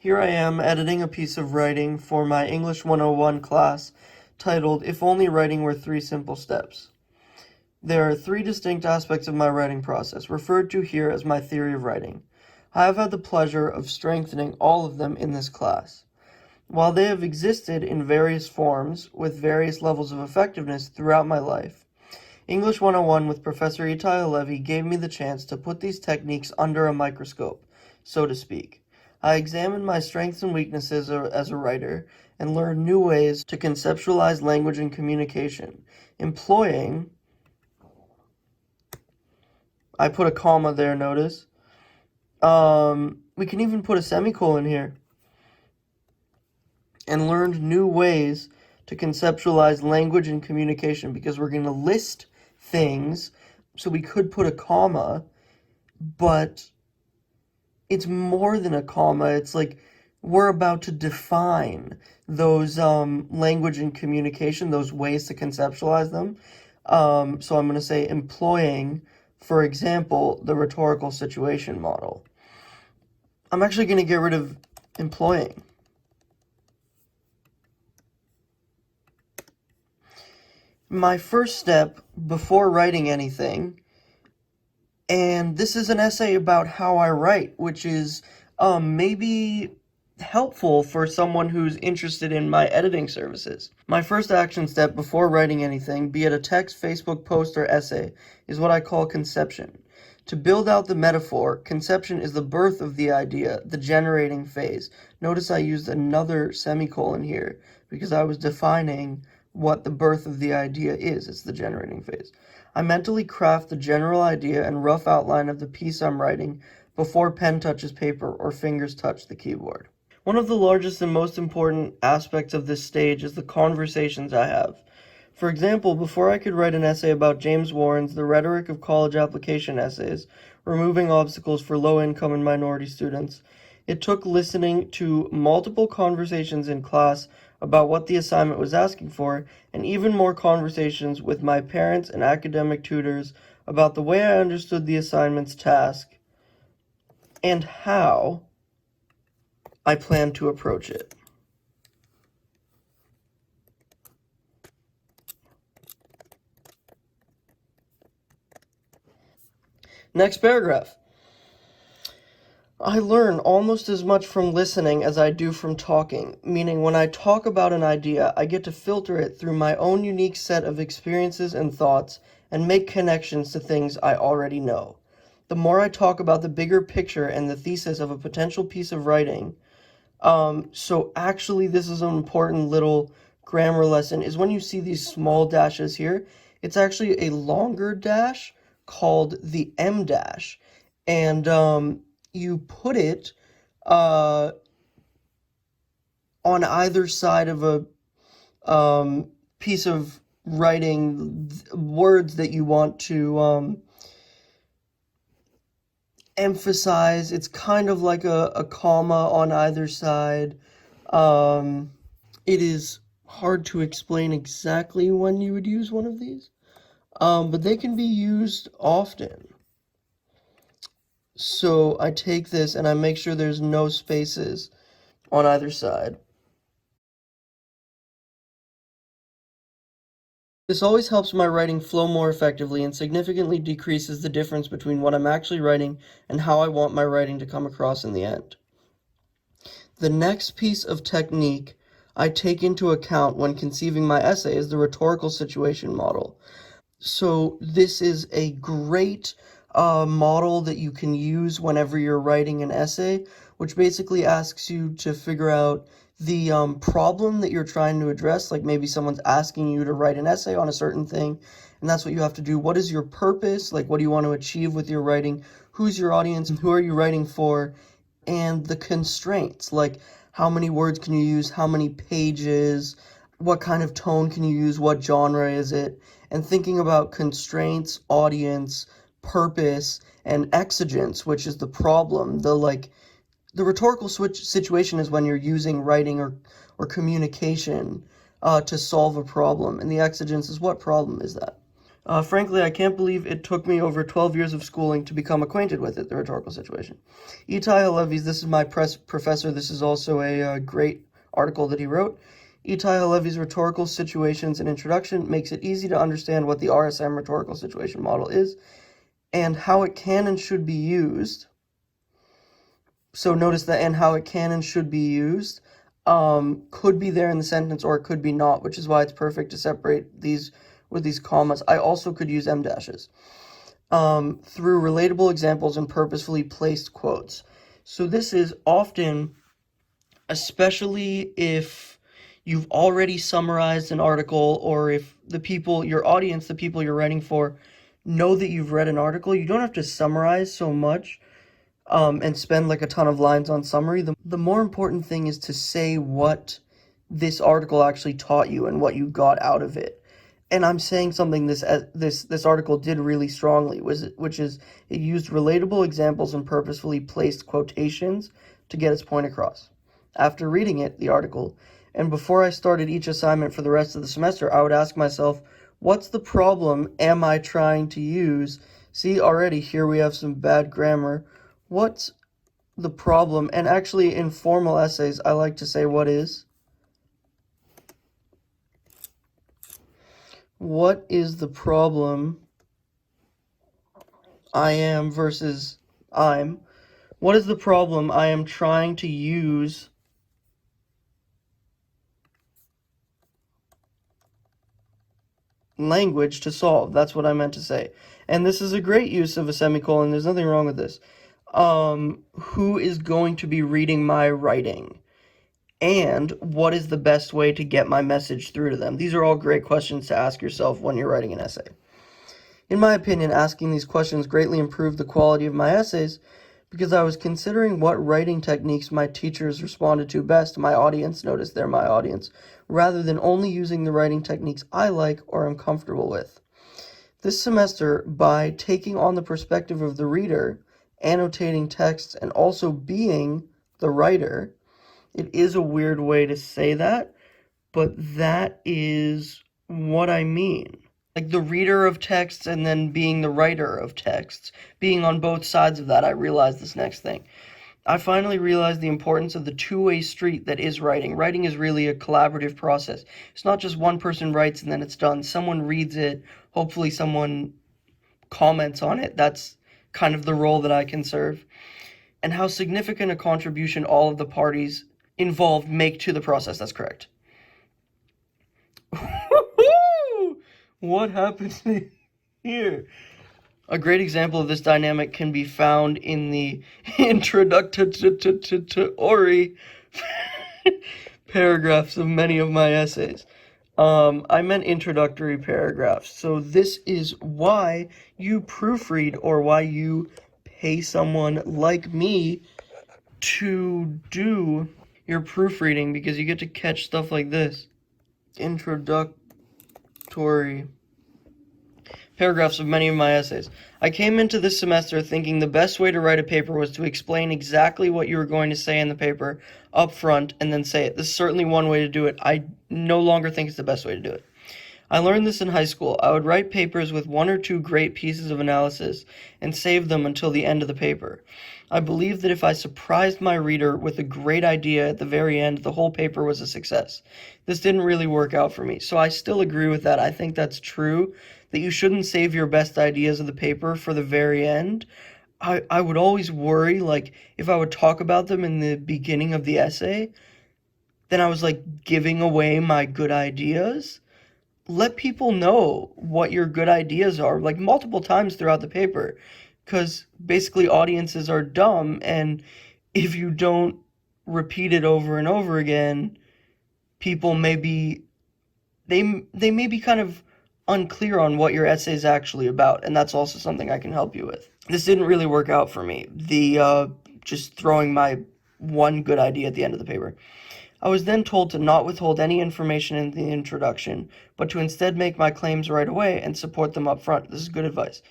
Here I am editing a piece of writing for my English 101 class titled, If Only Writing Were Three Simple Steps. There are three distinct aspects of my writing process, referred to here as my theory of writing. I have had the pleasure of strengthening all of them in this class. While they have existed in various forms, with various levels of effectiveness throughout my life, English 101 with Professor Itai Halevi gave me the chance to put these techniques under a microscope, so to speak. I examined my strengths and weaknesses as a writer and learned new ways to conceptualize language and communication, employing, I put a comma there, notice. We can even put a semicolon here. And learned new ways to conceptualize language and communication, because we're going to list things, so we could put a comma, but it's more than a comma. It's like we're about to define those language and communication, those ways to conceptualize them. So I'm going to say employing, for example, the rhetorical situation model. I'm actually going to get rid of employing. My first step before writing anything, and this is an essay about how I write, which is maybe helpful for someone who's interested in my editing services. My first action step before writing anything, be it a text, Facebook post, or essay, is what I call conception. To build out the metaphor, conception is the birth of the idea, the generating phase. Notice I used another semicolon here because I was defining what the birth of the idea is. It's the generating phase. I mentally craft the general idea and rough outline of the piece I'm writing before pen touches paper or fingers touch the keyboard. One of the largest and most important aspects of this stage is the conversations I have. For example, before I could write an essay about James Warren's The Rhetoric of College Application Essays, Removing Obstacles for Low-Income and Minority Students, it took listening to multiple conversations in class about what the assignment was asking for, and even more conversations with my parents and academic tutors about the way I understood the assignment's task and how I plan to approach it. Next paragraph. I learn almost as much from listening as I do from talking, meaning when I talk about an idea, I get to filter it through my own unique set of experiences and thoughts and make connections to things I already know. The more I talk about the bigger picture and the thesis of a potential piece of writing, so actually this is an important little grammar lesson, is when you see these small dashes here, it's actually a longer dash called the M dash, and you put it on either side of a piece of writing, words that you want to emphasize. It's kind of like a comma on either side. It is hard to explain exactly when you would use one of these, but they can be used often. So I take this and I make sure there's no spaces on either side. This always helps my writing flow more effectively and significantly decreases the difference between what I'm actually writing and how I want my writing to come across in the end. The next piece of technique I take into account when conceiving my essay is the rhetorical situation model. So this is a great model that you can use whenever you're writing an essay, which basically asks you to figure out the problem that you're trying to address. Like maybe someone's asking you to write an essay on a certain thing, and that's what you have to do. What is your purpose? Like, what do you want to achieve with your writing? Who's your audience? Who are you writing for? And the constraints, like how many words can you use? How many pages? What kind of tone can you use? What genre is it? And thinking about constraints, audience, purpose, and exigence, which is the problem. The rhetorical situation is when you're using writing or communication to solve a problem, and the exigence is what problem is that? Frankly, I can't believe it took me over 12 years of schooling to become acquainted with it, the rhetorical situation. Itai Halevi's, this is my professor, this is also a great article that he wrote. Itai Halevi's Rhetorical Situations and Introduction makes it easy to understand what the RSM rhetorical situation model is and how it can and should be used. So notice that and how it can and should be used could be there in the sentence or it could be not, which is why it's perfect to separate these with these commas. I also could use em dashes through relatable examples and purposefully placed quotes. So this is often, especially if you've already summarized an article or if the people, your audience, the people you're writing for, know that you've read an article, you don't have to summarize so much and spend like a ton of lines on summary. The more important thing is to say what this article actually taught you and what you got out of it. And I'm saying something this article did really strongly, which is it used relatable examples and purposefully placed quotations to get its point across. After reading it, the article, and before I started each assignment for the rest of the semester, I would ask myself, what's the problem am I trying to use? See, already here we have some bad grammar. What's the problem? And actually, in formal essays, I like to say what is. What is the problem I am versus I'm? What is the problem I am trying to use language to solve? That's what I meant to say. And this is a great use of a semicolon. There's nothing wrong with this. Who is going to be reading my writing? And what is the best way to get my message through to them? These are all great questions to ask yourself when you're writing an essay. In my opinion, asking these questions greatly improved the quality of my essays because I was considering what writing techniques my teachers responded to best, my audience, notice they're my audience, rather than only using the writing techniques I like or am comfortable with. This semester, by taking on the perspective of the reader, annotating texts, and also being the writer, it is a weird way to say that, but that is what I mean. Like the reader of texts and then being the writer of texts, being on both sides of that, I realized this next thing. I finally realized the importance of the two-way street that is writing. Writing is really a collaborative process. It's not just one person writes and then it's done. Someone reads it, hopefully someone comments on it. That's kind of the role that I can serve. And how significant a contribution all of the parties involved make to the process. That's correct. What happened here? A great example of this dynamic can be found in the introductory paragraphs of many of my essays. I meant introductory paragraphs. So this is why you proofread or why you pay someone like me to do your proofreading, because you get to catch stuff like this. Introductory paragraphs of many of my essays. I came into this semester thinking the best way to write a paper was to explain exactly what you were going to say in the paper up front and then say it. This is certainly one way to do it. I no longer think it's the best way to do it. I learned this in high school. I would write papers with one or two great pieces of analysis and save them until the end of the paper. I believed that if I surprised my reader with a great idea at the very end, the whole paper was a success. This didn't really work out for me, so I still agree with that. I think that's true, that you shouldn't save your best ideas of the paper for the very end. I would always worry, like, if I would talk about them in the beginning of the essay, then I was, like, giving away my good ideas. Let people know what your good ideas are, like, multiple times throughout the paper, because basically audiences are dumb, and if you don't repeat it over and over again, people may be, they may be kind of unclear on what your essay is actually about, and that's also something I can help you with. This didn't really work out for me, just throwing my one good idea at the end of the paper. I was then told to not withhold any information in the introduction, but to instead make my claims right away and support them up front. This is good advice.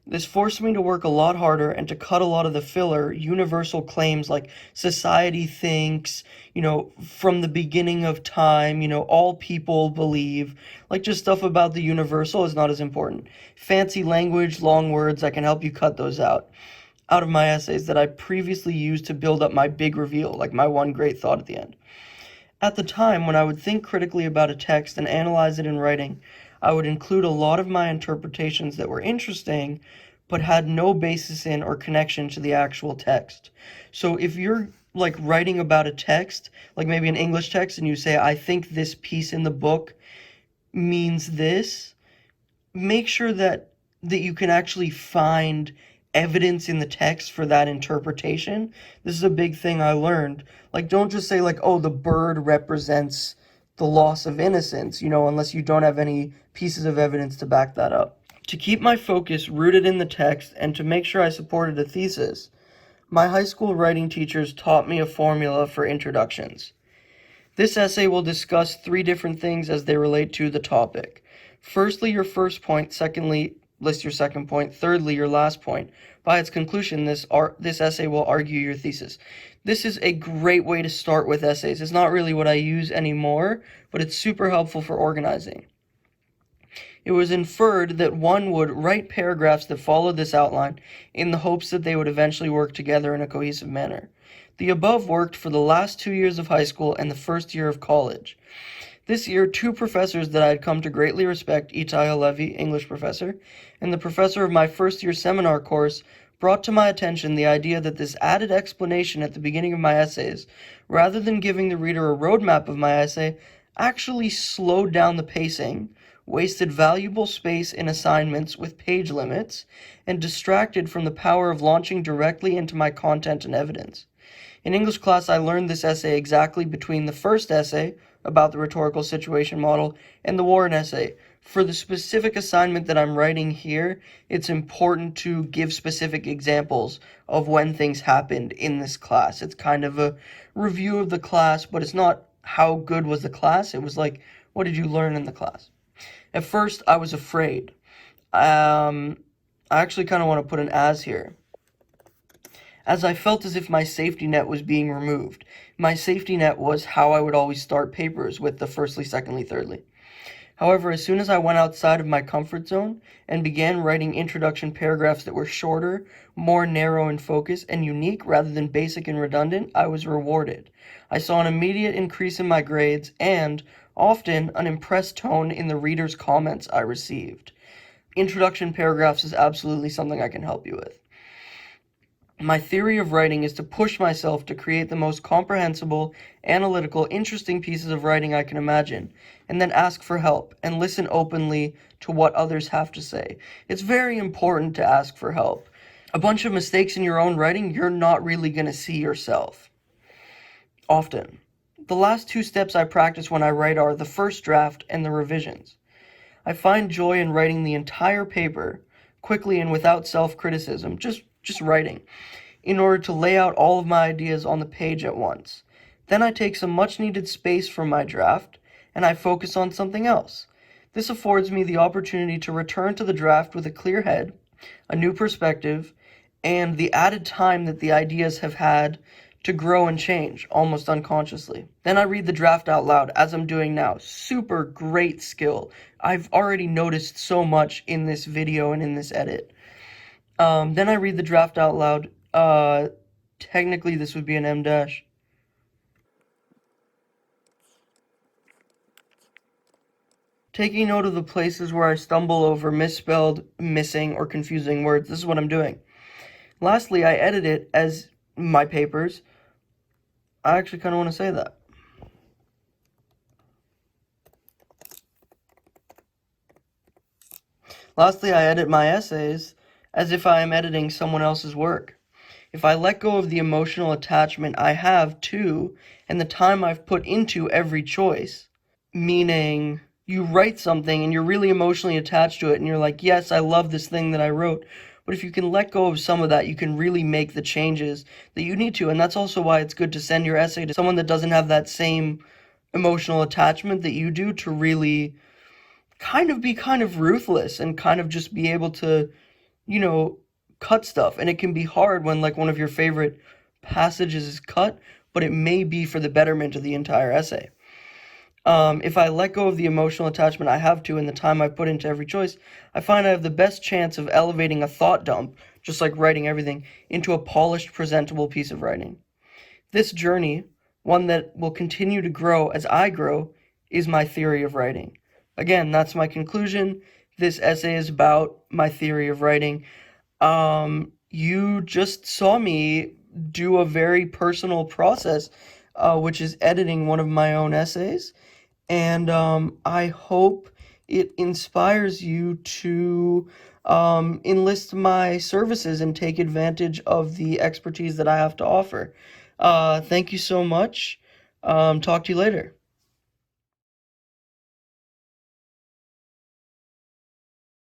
This forced me to work a lot harder and to cut a lot of the filler, universal claims like society thinks, from the beginning of time, all people believe, like just stuff about the universal is not as important. Fancy language, long words, I can help you cut those out of my essays that I previously used to build up my big reveal, like my one great thought at the end. At the time, when I would think critically about a text and analyze it in writing, I would include a lot of my interpretations that were interesting, but had no basis in or connection to the actual text. So if you're like writing about a text, like maybe an English text, and you say, I think this piece in the book means this, make sure that you can actually find evidence in the text for that interpretation. This is a big thing I learned. Like, don't just say like, oh, the bird represents the loss of innocence, unless you don't have any pieces of evidence to back that up. To keep my focus rooted in the text and to make sure I supported a thesis, my high school writing teachers taught me a formula for introductions. This essay will discuss 3 different things as they relate to the topic. Firstly, your first point. Secondly, list your second point. Thirdly, your last point. By its conclusion, this essay will argue your thesis. This is a great way to start with essays. It's not really what I use anymore, but it's super helpful for organizing. It was inferred that one would write paragraphs that followed this outline in the hopes that they would eventually work together in a cohesive manner. The above worked for the last 2 years of high school and the first year of college. This year, 2 professors that I had come to greatly respect, Itai Halevi, English professor, and the professor of my first year seminar course, brought to my attention the idea that this added explanation at the beginning of my essays, rather than giving the reader a roadmap of my essay, actually slowed down the pacing, wasted valuable space in assignments with page limits, and distracted from the power of launching directly into my content and evidence. In English class, I learned this essay exactly between the first essay about the rhetorical situation model and the Warren essay. For the specific assignment that I'm writing here, it's important to give specific examples of when things happened in this class. It's kind of a review of the class, but it's not how good was the class. It was like, what did you learn in the class? At first, I was afraid. I actually kind of want to put an as here, as I felt as if my safety net was being removed. My safety net was how I would always start papers, with the firstly, secondly, thirdly. However, as soon as I went outside of my comfort zone and began writing introduction paragraphs that were shorter, more narrow in focus, and unique rather than basic and redundant, I was rewarded. I saw an immediate increase in my grades and, often, an impressed tone in the readers' comments I received. Introduction paragraphs is absolutely something I can help you with. My theory of writing is to push myself to create the most comprehensible, analytical, interesting pieces of writing I can imagine, and then ask for help and listen openly to what others have to say. It's very important to ask for help. A bunch of mistakes in your own writing, you're not really going to see yourself. Often. The last 2 steps I practice when I write are the first draft and the revisions. I find joy in writing the entire paper, quickly and without self-criticism, just writing, in order to lay out all of my ideas on the page at once. Then I take some much needed space from my draft, and I focus on something else. This affords me the opportunity to return to the draft with a clear head, a new perspective, and the added time that the ideas have had to grow and change, almost unconsciously. Then I read the draft out loud, as I'm doing now. Super great skill. I've already noticed so much in this video and in this edit. Then I read the draft out loud. Technically this would be an M dash. Taking note of the places where I stumble over misspelled, missing, or confusing words. This is what I'm doing. Lastly, I edit it as my papers. I actually kind of want to say that. Lastly, I edit my essays as if I am editing someone else's work. If I let go of the emotional attachment I have to and the time I've put into every choice, meaning you write something and you're really emotionally attached to it and you're like, yes, I love this thing that I wrote. But if you can let go of some of that, you can really make the changes that you need to. And that's also why it's good to send your essay to someone that doesn't have that same emotional attachment that you do, to really kind of be kind of ruthless and kind of just be able to cut stuff. And it can be hard when, like, one of your favorite passages is cut, but it may be for the betterment of the entire essay. If I let go of the emotional attachment I have to and the time I put into every choice, I find I have the best chance of elevating a thought dump, just like writing everything, into a polished, presentable piece of writing. This journey, one that will continue to grow as I grow, is my theory of writing. Again, that's my conclusion. This essay is about my theory of writing. You just saw me do a very personal process, which is editing one of my own essays. And I hope it inspires you to enlist my services and take advantage of the expertise that I have to offer. Thank you so much. Talk to you later.